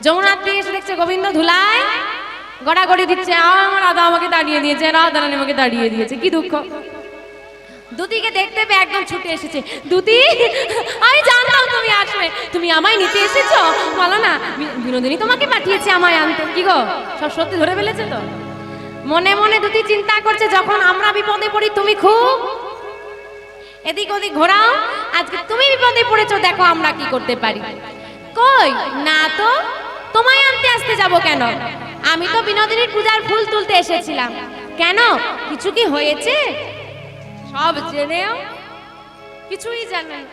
যমুনার তীরে এসে দেখছে গোবিন্দ ধুলায় গড়াগড়ি দিচ্ছে। আমার রাধা আমাকে তাড়িয়ে দিয়েছে, রাধা রানী আমাকে তাড়িয়ে দিয়েছে, কি দুঃখ। দুতিকে দেখতে পেয়ে একদম ছুটে এসেছে। দুতি, আমি জানতাম তুমি আসবে, তুমি আমায় নিতে এসেছো। বলো না, বিনোদিনী তোমাকে পাঠিয়েছে আমায় আনতে। কি গো, সব সত্যি ধরে ফেলেছে তো? মনে মনে দুতি চিন্তা করছে, যখন আমরা বিপদে পড়ি তুমি খুব এদিক ওদিক ঘোরাও, আজকে তুমি বিপদে পড়েছো, দেখো আমরা কি করতে পারি। কই না তো, তোমায় আনতে আসতে যাব কেন? আমি তো বিনোদিনীর পূজার ফুল তুলতে এসেছিলাম। কেন, কিছু কি হয়েছে? সব জেনেও কিছুই জানেন।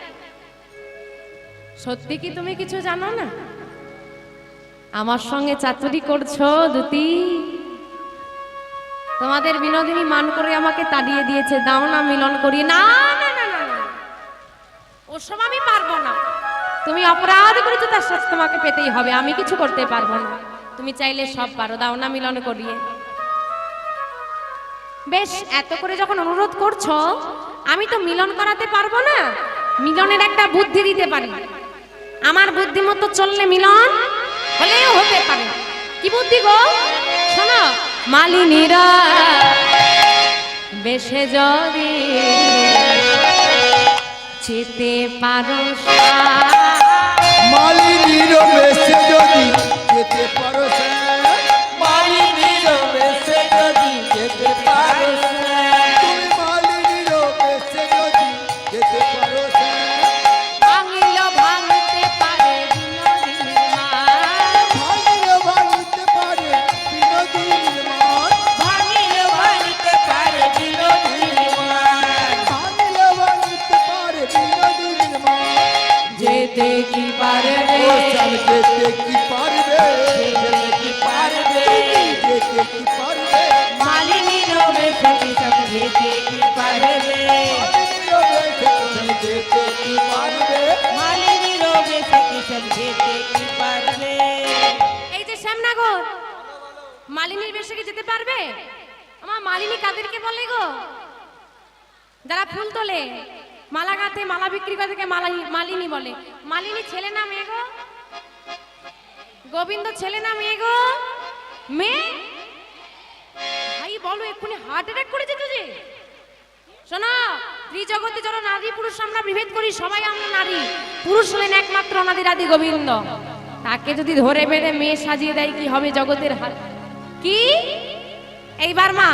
সত্যি কি তুমি কিছু জানো না? আমার সঙ্গে চাতুরি করছো দুতি। তোমাদের বিনোদিনী মান করে আমাকে তাড়িয়ে দিয়েছে, দাও না মিলন করিয়ে। না না না না না, ওসব আমি পারবো না। তুমি অপরাধ করেছো, তার শাস্তি তোমাকে পেতেই হবে। আমি কিছু করতে পারবো না। তুমি চাইলে সব পারো, দাও না মিলন করিয়ে। বেশ, এত করে যখন অনুরোধ করছো, আমি তো মিলন করাতে পারবো না, মিলনের একটা বুদ্ধি দিতে পারি। আমার বুদ্ধি মতো চললে মিলন হলেও হতে পারে। কি বুদ্ধি গো? শোনো, মালিনীরা বেশে যদি যেতে পারো, মালিনীর বেশে যদি যেতে পারো, মালিনীর বেশে যদি যেতে পারো, তুমি মালিনীর বেশে যদি যেতে পারো, ভাঙিল ভাঙতে পারে বিনোদিনীর মান। ভাঙিল ভাঙিতে পারে বিনোদিনীর মান। ভাঙিল ভাঙিতে পারে বিনোদিনীর মান। ভাঙিল ভাঙিতে পারে বিনোদিনীর মান। যেতে কি পারবে, ও চাল যেতে কি পারবে, যেতে কি পারবে, যেতে কি পারবে, মালিনীর বেশে কিসব যেতে কি পারবে, মালিনীর বেশে যেতে কি পারবে। মালিনীর বেশে কিসব যেতে কি পারবে। এই যে শ্যামনগর, মালিনীর বেশে কি যেতে পারবে? আমার মালিনী কাদেরকে বলে গো? যারা ফুল তোলে, মালা গাঁথে, মালা বিক্রি করে, থেকে মালিনী বলে। মালিনী ছেলে না মেয়ে গো? গোবিন্দ ছেলে না মেয়ে গো? মেয়ে। ভাই বলো, এক্ষুনি হার্ট অ্যাটাক করেছে তো যে? শোনো, ত্রিজগতে যারা নারী পুরুষ আমরা বিভেদ করি, সবাই আমরা নারী। পুরুষ হলেন একমাত্র অনাদি আদি গোবিন্দ। তাকে যদি ধরে বেঁধে মেয়ে সাজিয়ে দেয় কি হবে জগতের হাল? কি এইবার মা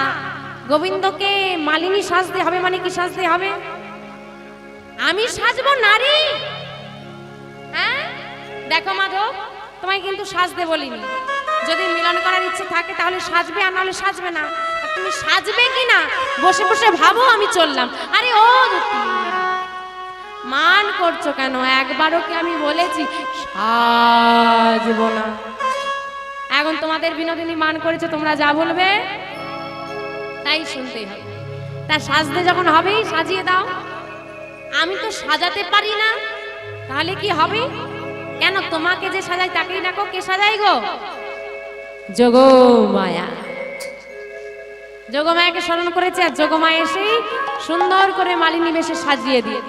গোবিন্দকে মালিনী সাজতে হবে, মানে কি সাজতে হবে? আমি সাজবো নারী? হ্যাঁ দেখো মাধব, তোমায় কিন্তু সাজতে বলিনি। যদি মিলন করার ইচ্ছে থাকে তাহলে সাজবে, আর নাহলে সাজবে না। আর তুমি সাজবে কি না বসে বসে ভাবো, আমি চললাম। আরে ও দুটি, মান করছো কেন? একবারও কি আমি বলেছি সাজবো না? এখন তোমাদের বিনোদিনী মান করেছে, তোমরা যা বলবে তাই শুনতেই হবে। তা সাজতে যখন হবেই সাজিয়ে দাও। আমি তো সাজাতে পারি না, তাহলে কি হবে? কেন তোমাকে যে সাজাই তাকেই ডাকো। কে সাজাই গো? যোগমায়া। যোগমায়াকে স্মরণ করেছে, আর যোগমায়া এসে সুন্দর করে মালিনী বেশে সাজিয়ে দিয়ে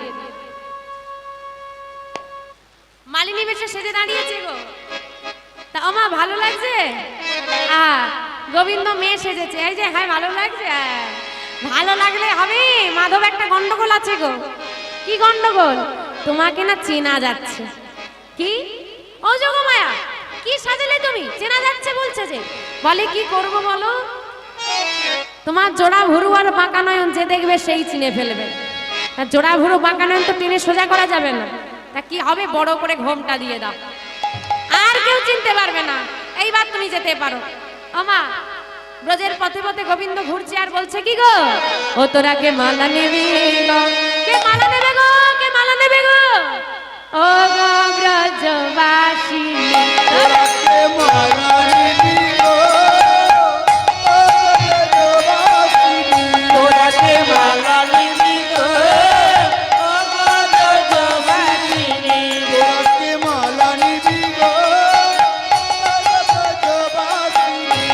মালিনী বেশে সেজে দাঁড়িয়েছে গো। তা ওমা ভালো লাগছে? গোবিন্দ মেয়ে সেজেছে, এই যে। হ্যাঁ ভালো লাগছে? ভালো লাগলে হবে। মাধব একটা গন্ডগোল আছে গো। কি গন্ডগোল? তোমাকে না চেনা যাচ্ছে। কি? ও যোগমায়া, কি সাজালে তুমি? চেনা যাচ্ছে বলছে যে। বলে কি করব বলো? তোমার জোড়া ভুরু আর বাঁকা নয়ন যে দেখবে সেই চিনে ফেলবে। তা জোড়া ভুরু বাঁকা নয়ন তো টেনে সোজা করা যাবে না। তা কি হবে? বড় করে ঘোমটা দিয়ে দাও, আর কেউ চিনতে পারবে না। এইবার তুমি যেতে পারো। আমা ব্রজের পথে পথে গোবিন্দ ঘুরছে আর বলছে কি গো, ও তোরা কে মালা নেবে গো? কে মালা নেবে গো? কে মালা নেবে গো? ও গো ব্রজবাসী, তোরাকে মালা নিবি গো, ও ব্রজবাসিনী। তোরাকে মালা নিবি গো, ও ব্রজবাসিনী। তোরাকে মালা নিবি গো, ও ব্রজবাসিনী।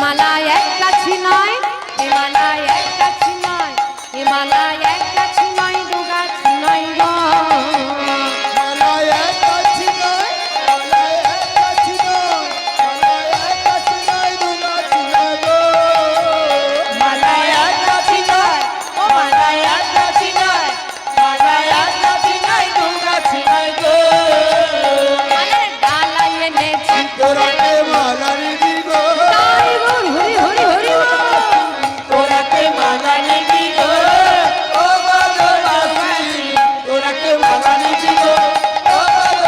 মালা এক কাছি নয়, এ মালা এক কাছি নয়, এ মালা